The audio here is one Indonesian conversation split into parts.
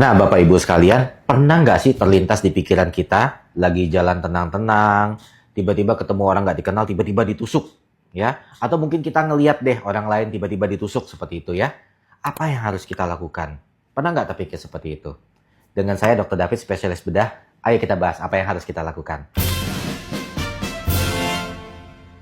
Nah, Bapak Ibu sekalian, pernah nggak sih terlintas di pikiran kita, lagi jalan tenang-tenang, tiba-tiba ketemu orang nggak dikenal, tiba-tiba ditusuk, ya? Atau mungkin kita ngeliat deh orang lain tiba-tiba ditusuk seperti itu ya. Apa yang harus kita lakukan? Pernah nggak terpikir seperti itu? Dengan saya, Dr. David, spesialis bedah, ayo kita bahas apa yang harus kita lakukan.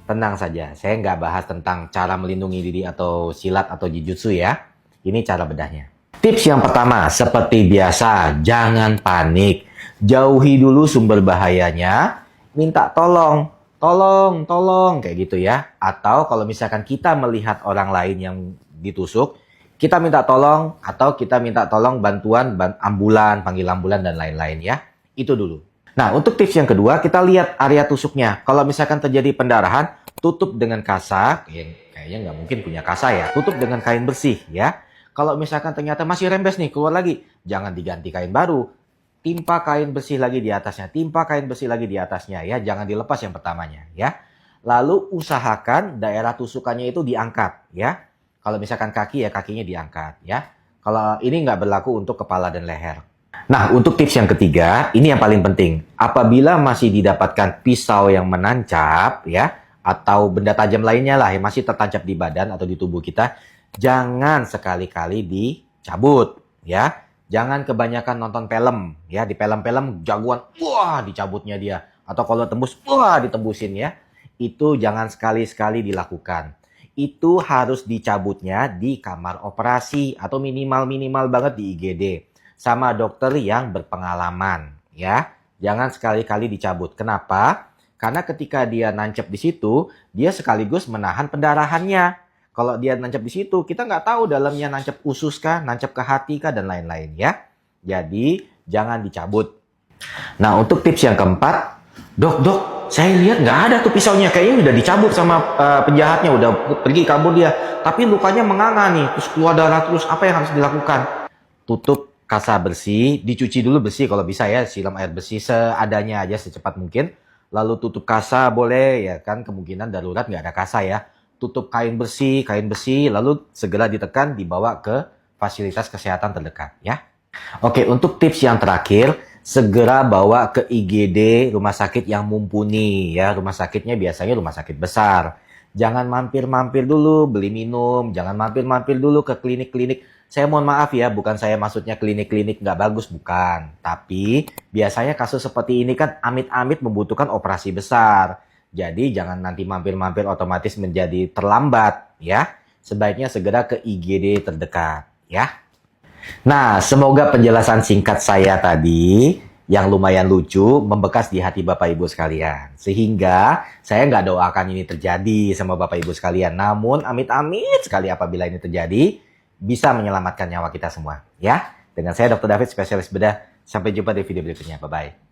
Tenang saja, saya nggak bahas tentang cara melindungi diri atau silat atau jujutsu ya. Ini cara bedahnya. Tips yang pertama, seperti biasa, jangan panik. Jauhi dulu sumber bahayanya, minta tolong, tolong, kayak gitu ya. Atau kalau misalkan kita melihat orang lain yang ditusuk, kita minta tolong, atau kita minta tolong bantuan ambulan, panggil ambulan, dan lain-lain ya. Itu dulu. Nah, untuk tips yang kedua, kita lihat area tusuknya. Kalau misalkan terjadi pendarahan, tutup dengan kasa, kayaknya nggak mungkin punya kasa ya, tutup dengan kain bersih ya. Kalau misalkan ternyata masih rembes nih, keluar lagi, jangan diganti kain baru. Timpa kain bersih lagi di atasnya, timpa kain bersih lagi di atasnya ya, jangan dilepas yang pertamanya ya. Lalu usahakan daerah tusukannya itu diangkat ya. Kalau misalkan kaki ya kakinya diangkat ya. Kalau ini nggak berlaku untuk kepala dan leher. Nah, untuk tips yang ketiga, ini yang paling penting. Apabila masih didapatkan pisau yang menancap ya, atau benda tajam lainnya lah yang masih tertancap di badan atau di tubuh kita, jangan sekali-kali dicabut ya. Jangan kebanyakan nonton film ya. Di film-film jagoan, wah dicabutnya dia. Atau kalau tembus, wah ditembusin ya. Itu jangan sekali-sekali dilakukan. Itu harus dicabutnya di kamar operasi atau minimal banget di IGD. Sama dokter yang berpengalaman ya. Jangan sekali-kali dicabut. Kenapa? Karena ketika dia nancep di situ, dia sekaligus menahan pendarahannya. Kalau dia nancap di situ, kita nggak tahu dalamnya nancap usus kah, nancap ke hati kah, dan lain-lain ya. Jadi, jangan dicabut. Nah, untuk tips yang keempat, dok, saya lihat nggak ada tuh pisaunya. Kayaknya udah dicabut sama penjahatnya, udah pergi kabur dia. Tapi lukanya menganga nih, terus keluar darah terus. Apa yang harus dilakukan? Tutup kasa bersih, dicuci dulu bersih kalau bisa ya, siram air bersih seadanya aja secepat mungkin. Lalu tutup kasa boleh, ya kan kemungkinan darurat nggak ada kasa ya. Tutup kain bersih, lalu segera ditekan, dibawa ke fasilitas kesehatan terdekat ya. Oke, untuk tips yang terakhir, segera bawa ke IGD, rumah sakit yang mumpuni ya. Rumah sakitnya biasanya rumah sakit besar. Jangan mampir-mampir dulu beli minum, jangan mampir-mampir dulu ke klinik-klinik. Saya mohon maaf ya, bukan saya maksudnya klinik-klinik nggak bagus, bukan. Tapi biasanya kasus seperti ini kan amit-amit membutuhkan operasi besar. Jadi jangan nanti mampir-mampir otomatis menjadi terlambat ya. Sebaiknya segera ke IGD terdekat ya. Nah, semoga penjelasan singkat saya tadi yang lumayan lucu membekas di hati Bapak Ibu sekalian. Sehingga saya nggak doakan ini terjadi sama Bapak Ibu sekalian. Namun amit-amit sekali apabila ini terjadi, bisa menyelamatkan nyawa kita semua ya. Dengan saya Dr. David, spesialis bedah. Sampai jumpa di video berikutnya. Bye-bye.